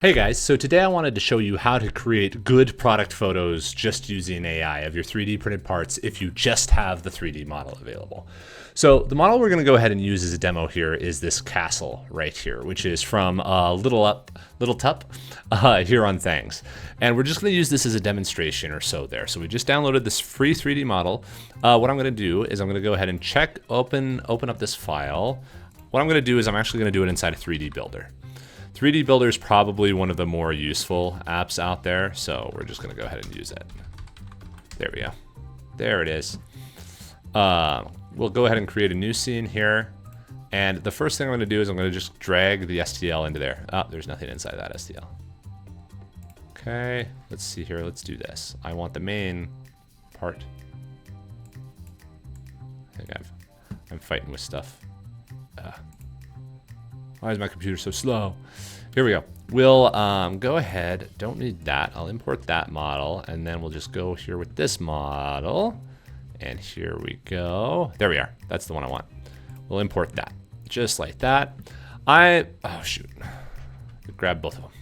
Hey guys, so today I wanted to show you how to create good product photos just using AI of your 3D printed parts if you just have the 3D model available. So the model we're going to go ahead and use as a demo here is this castle right here, which is from Little Tup here on Thangs. And we're just going to use this as a demonstration or so there. So we just downloaded this free 3D model. What I'm going to do is I'm going to go ahead and open up this file. What I'm going to do is I'm actually going to do it inside a 3D Builder. 3D Builder is probably one of the more useful apps out there, so we're just going to go ahead and use it. There we go. There it is. We'll go ahead and create a new scene here. And the first thing I'm going to do is I'm going to just drag the STL into there. Oh, there's nothing inside that STL. Okay, let's see here. Let's do this. I want the main part. I think I'm fighting with stuff. Why is my computer so slow? Here we go. We'll go ahead. Don't need that. I'll import that model, and then we'll just go here with this model. And here we go. There we are. That's the one I want. We'll import that, just like that. Oh shoot! Grab both of them.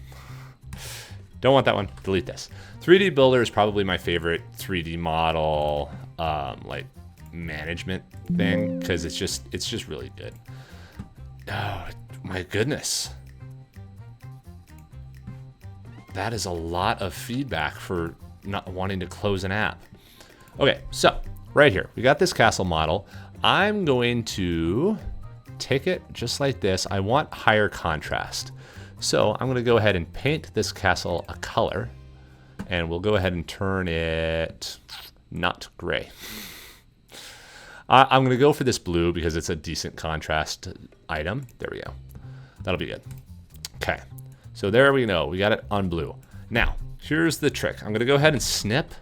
Don't want that one. Delete this. 3D Builder is probably my favorite 3D model like management thing because it's just really good. Oh my goodness. That is a lot of feedback for not wanting to close an app. Okay, so right here, we got this castle model. I'm going to take it just like this. I want higher contrast. So I'm gonna go ahead and paint this castle a color, and we'll go ahead and turn it not gray. I'm gonna go for this blue because it's a decent contrast item. There we go. That'll be good. Okay, so there we go. We got it on blue. Now, here's the trick. I'm gonna go ahead and snip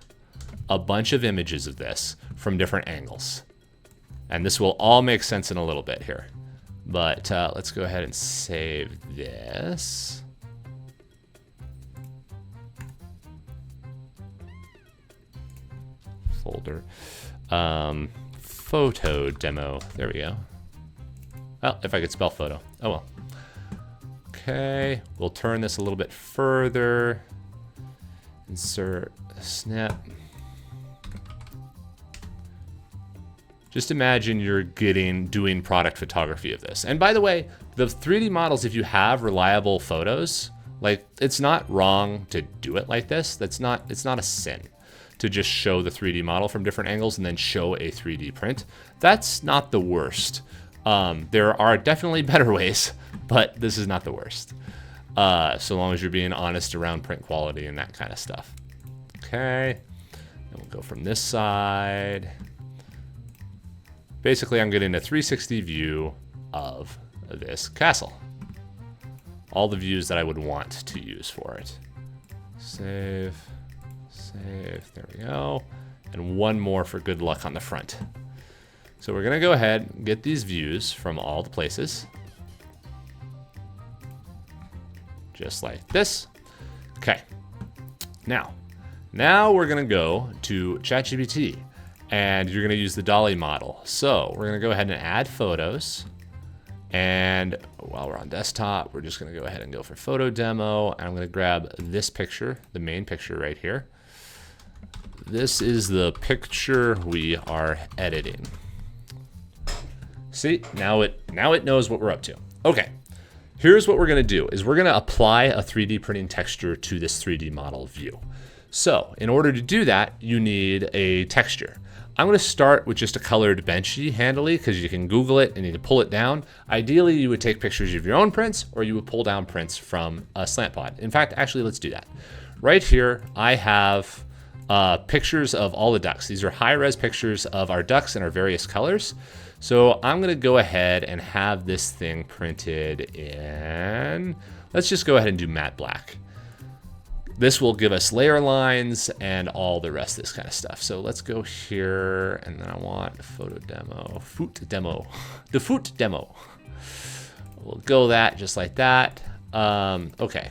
a bunch of images of this from different angles. And this will all make sense in a little bit here. But let's go ahead and save this. Folder. Photo demo. There we go. Well, if I could spell photo. Oh well. Okay, we'll turn this a little bit further. Insert snap. Just imagine you're doing product photography of this. And by the way, the 3D models, if you have reliable photos, like it's not wrong to do it like this. It's not a sin to just show the 3D model from different angles and then show a 3D print. That's not the worst. There are definitely better ways, but this is not the worst. So long as you're being honest around print quality and that kind of stuff. Okay, then we'll go from this side. Basically, I'm getting a 360 view of this castle. All the views that I would want to use for it. Save, there we go. And one more for good luck on the front. So we're gonna go ahead and get these views from all the places. Just like this. Okay, now we're gonna go to ChatGPT and you're gonna use the Dolly model. So we're gonna go ahead and add photos. And while we're on desktop, we're just gonna go ahead and go for photo demo. And I'm gonna grab this picture, the main picture right here. This is the picture we are editing. See, now it knows what we're up to. Okay, here's what we're gonna do is we're gonna apply a 3D printing texture to this 3D model view. So in order to do that, you need a texture. I'm gonna start with just a colored benchy handily because you can Google it and you can pull it down. Ideally, you would take pictures of your own prints or you would pull down prints from a Slant pod. In fact, actually, let's do that. Right here, I have pictures of all the ducks. These are high-res pictures of our ducks in our various colors. So I'm gonna go ahead and have this thing printed in, let's just go ahead and do matte black. This will give us layer lines and all the rest of this kind of stuff. So let's go here, and then I want photo demo, the foot demo. We'll go that just like that. Okay.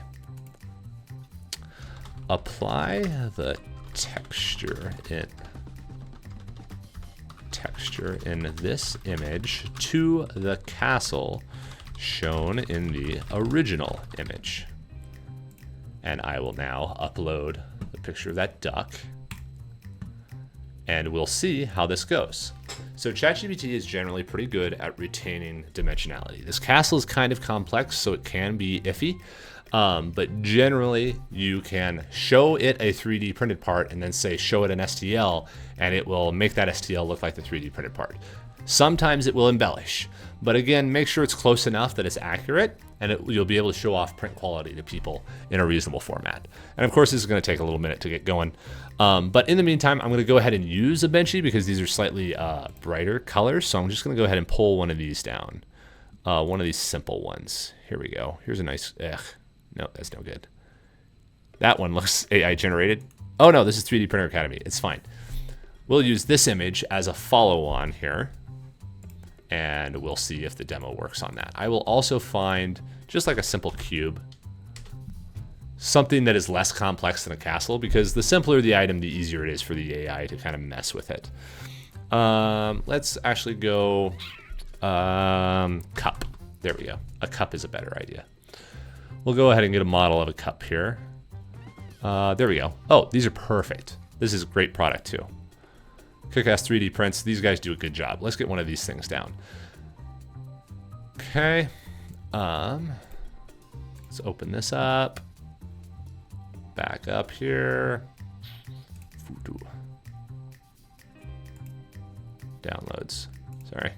Apply the texture in this image to the castle shown in the original image. And I will now upload the picture of that duck. And we'll see how this goes. So ChatGPT is generally pretty good at retaining dimensionality. This castle is kind of complex, so it can be iffy. But generally, you can show it a 3D printed part and then say, show it an STL, and it will make that STL look like the 3D printed part. Sometimes it will embellish, but again, make sure it's close enough that it's accurate, and you'll be able to show off print quality to people in a reasonable format. And of course, this is going to take a little minute to get going. But in the meantime, I'm going to go ahead and use a Benchy because these are slightly brighter colors. So I'm just going to go ahead and pull one of these down. One of these simple ones. Here we go. Here's a nice, no, that's no good. That one looks AI generated. Oh no, this is 3D Printer Academy. It's fine. We'll use this image as a follow-on here. And we'll see if the demo works on that. I will also find just like a simple cube, something that is less complex than a castle, because the simpler the item, the easier it is for the AI to kind of mess with it. Let's actually go cup. There we go. A cup is a better idea. We'll go ahead and get a model of a cup here. There we go. Oh, these are perfect. This is a great product too. Kick-ass 3D prints. These guys do a good job. Let's get one of these things down. Okay. Let's open this up. Back up here. Downloads. Sorry.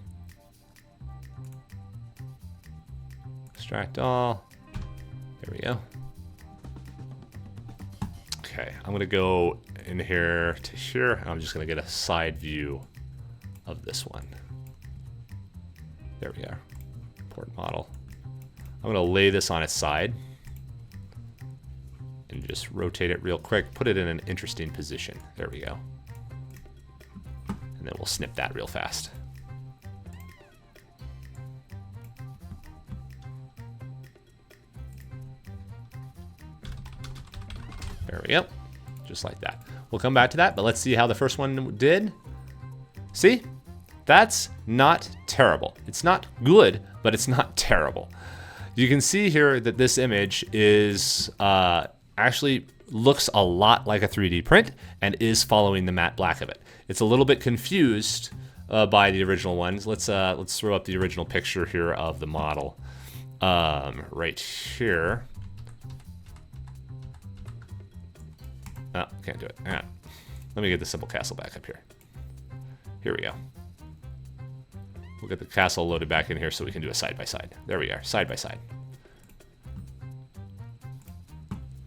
Extract all. There we go. Okay, I'm gonna go in here to here, and I'm just gonna get a side view of this one. There we are. Import model. I'm gonna lay this on its side and just rotate it real quick, put it in an interesting position. There we go. And then we'll snip that real fast. There we go. Just like that. We'll come back to that, but let's see how the first one did. See? That's not terrible. It's not good, but it's not terrible. You can see here that this image is actually looks a lot like a 3D print and is following the matte black of it. It's a little bit confused by the original ones. Let's throw up the original picture here of the model right here. Oh, can't do it. All right. Let me get the simple castle back up here. Here we go. We'll get the castle loaded back in here so we can do a side-by-side. There we are, side-by-side.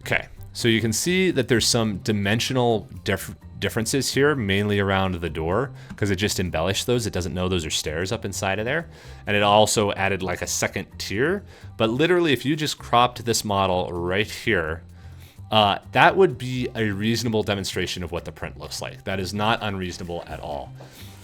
Okay, so you can see that there's some dimensional differences here, mainly around the door, because it just embellished those. It doesn't know those are stairs up inside of there. And it also added like a second tier. But literally, if you just cropped this model right here, that would be a reasonable demonstration of what the print looks like. That is not unreasonable at all.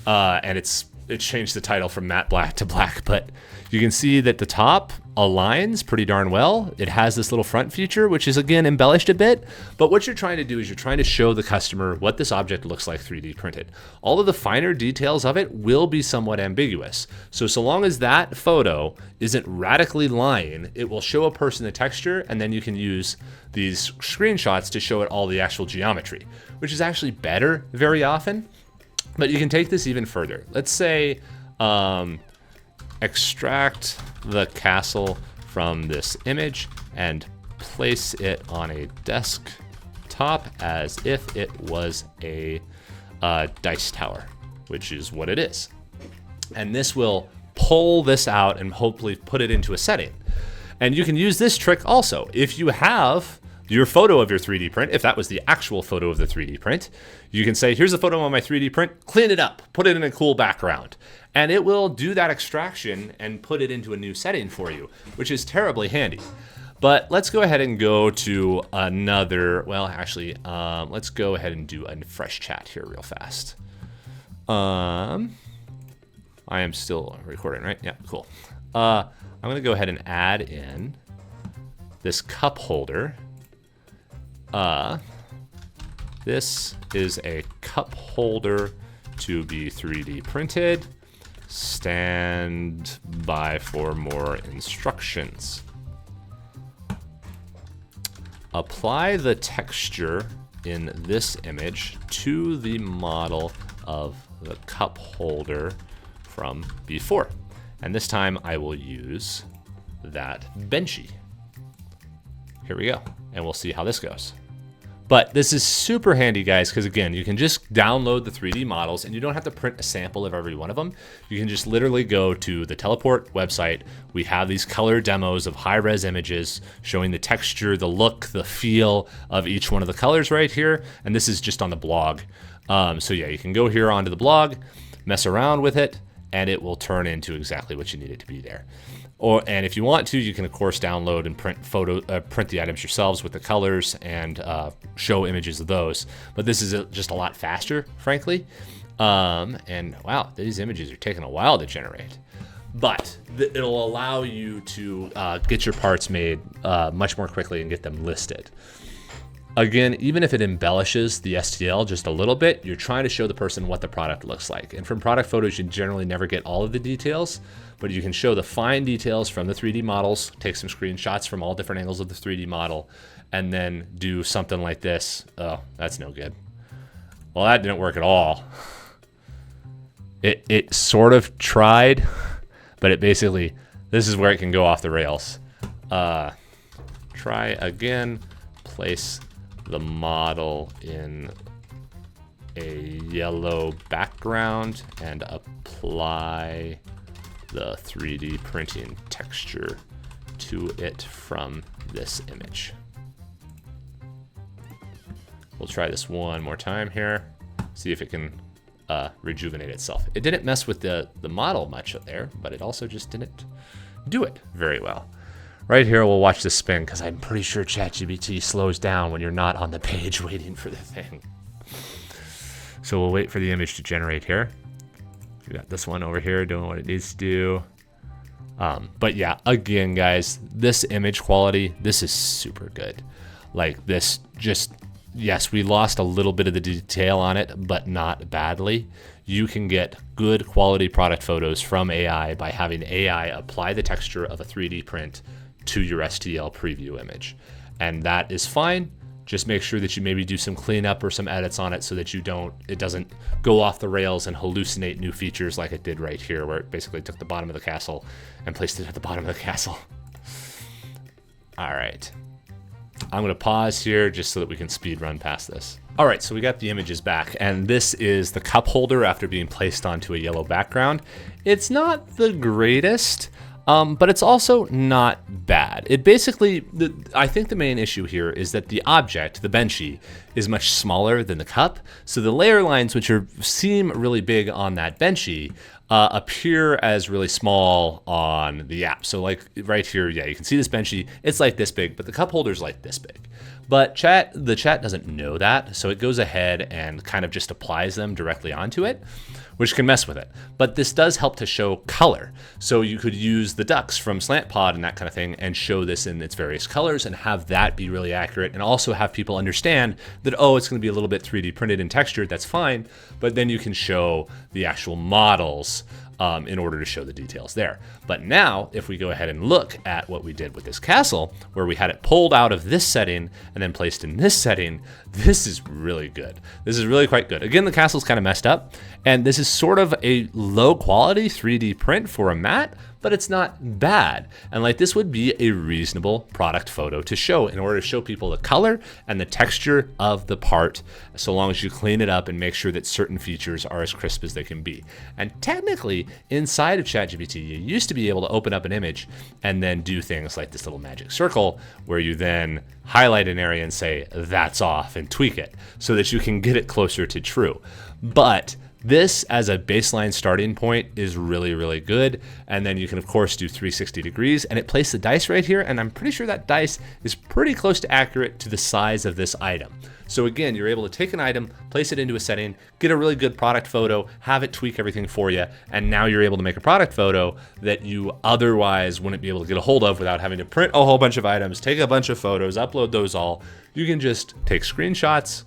And it changed the title from matte black to black, but you can see that the top aligns pretty darn well. It has this little front feature, which is again embellished a bit, but what you're trying to do is you're trying to show the customer what this object looks like 3D printed. All of the finer details of it will be somewhat ambiguous. So long as that photo isn't radically lying, it will show a person the texture, and then you can use these screenshots to show it all the actual geometry, which is actually better very often. But you can take this even further. Let's say extract the castle from this image and place it on a desktop as if it was a dice tower, which is what it is. And this will pull this out and hopefully put it into a setting. And you can use this trick also. If you have your photo of your 3D print, if that was the actual photo of the 3D print, you can say, here's a photo of my 3D print, clean it up, put it in a cool background. And it will do that extraction and put it into a new setting for you, which is terribly handy. But let's go ahead and go to another, well, actually, let's go ahead and do a fresh chat here real fast. I am still recording, right? Yeah, cool. I'm gonna go ahead and add in this cup holder. This is a cup holder to be 3D printed. Stand by for more instructions. apply the texture in this image to the model of the cup holder from before. And this time I will use that benchy. Here we go. And we'll see how this goes. But this is super handy, guys, because again, you can just download the 3D models and you don't have to print a sample of every one of them. You can just literally go to the Teleport website. We have these color demos of high-res images showing the texture, the look, the feel of each one of the colors right here. And this is just on the blog. So yeah, you can go here onto the blog, mess around with it, and it will turn into exactly what you need it to be there. And if you want to, you can of course download and print the items yourselves with the colors and show images of those. But this is just a lot faster, frankly. And wow, these images are taking a while to generate. But it'll allow you to get your parts made much more quickly and get them listed. Again, even if it embellishes the STL just a little bit, you're trying to show the person what the product looks like. And from product photos, you generally never get all of the details, but you can show the fine details from the 3D models, take some screenshots from all different angles of the 3D model, and then do something like this. Oh, that's no good. Well, that didn't work at all. It sort of tried, but it basically, this is where it can go off the rails. Try again, place the model in a yellow background and apply the 3D printing texture to it from this image. We'll try this one more time here, see if it can rejuvenate itself. It didn't mess with the model much there, but it also just didn't do it very well. Right here, we'll watch this spin because I'm pretty sure ChatGPT slows down when you're not on the page waiting for the thing. So we'll wait for the image to generate here. We got this one over here doing what it needs to do. But yeah, again, guys, this image quality, this is super good. Like this just, yes, we lost a little bit of the detail on it, but not badly. You can get good quality product photos from AI by having AI apply the texture of a 3D print to your STL preview image. And that is fine. Just make sure that you maybe do some cleanup or some edits on it so that it doesn't go off the rails and hallucinate new features like it did right here, where it basically took the bottom of the castle and placed it at the bottom of the castle. All right. I'm gonna pause here just so that we can speed run past this. All right, so we got the images back, and this is the cup holder after being placed onto a yellow background. It's not the greatest, but it's also not bad. It basically, I think the main issue here is that the object, the benchy, is much smaller than the cup. So the layer lines, which seem really big on that benchy, appear as really small on the app. So like right here, yeah, you can see this benchy, it's like this big, but the cup holder's like this big. But the chat doesn't know that, so it goes ahead and kind of just applies them directly onto it, which can mess with it. But this does help to show color. So you could use the ducks from Slant and that kind of thing and show this in its various colors and have that be really accurate, and also have people understand that, oh, it's gonna be a little bit 3D printed and textured, that's fine, but then you can show the actual models in order to show the details there. But now, if we go ahead and look at what we did with this castle, where we had it pulled out of this setting and then placed in this setting, this is really good. This is really quite good. Again, the castle's kind of messed up, and this is sort of a low quality 3D print for a mat, but it's not bad. And like this would be a reasonable product photo to show in order to show people the color and the texture of the part, so long as you clean it up and make sure that certain features are as crisp as they can be. And technically, inside of ChatGPT, you used to be able to open up an image and then do things like this little magic circle where you then highlight an area and say, that's off, and tweak it so that you can get it closer to true. But this as a baseline starting point is really, really good. And then you can of course do 360 degrees, and it placed the dice right here. And I'm pretty sure that dice is pretty close to accurate to the size of this item. So again, you're able to take an item, place it into a setting, get a really good product photo, have it tweak everything for you. And now you're able to make a product photo that you otherwise wouldn't be able to get a hold of without having to print a whole bunch of items, take a bunch of photos, upload those all. You can just take screenshots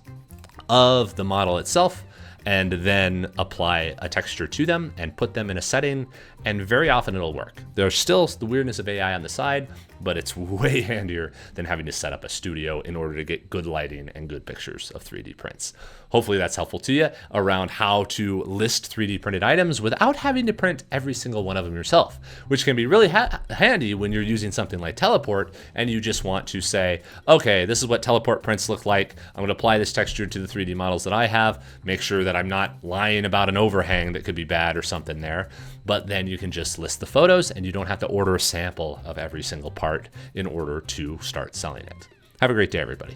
of the model itself and then apply a texture to them and put them in a setting, and very often it'll work. There's still the weirdness of AI on the side, but it's way handier than having to set up a studio in order to get good lighting and good pictures of 3D prints. Hopefully that's helpful to you around how to list 3D printed items without having to print every single one of them yourself, which can be really handy when you're using something like Teleport and you just want to say, okay, this is what Teleport prints look like. I'm going to apply this texture to the 3D models that I have, make sure that I'm not lying about an overhang that could be bad or something there. But then you can just list the photos and you don't have to order a sample of every single part in order to start selling it. Have a great day, everybody.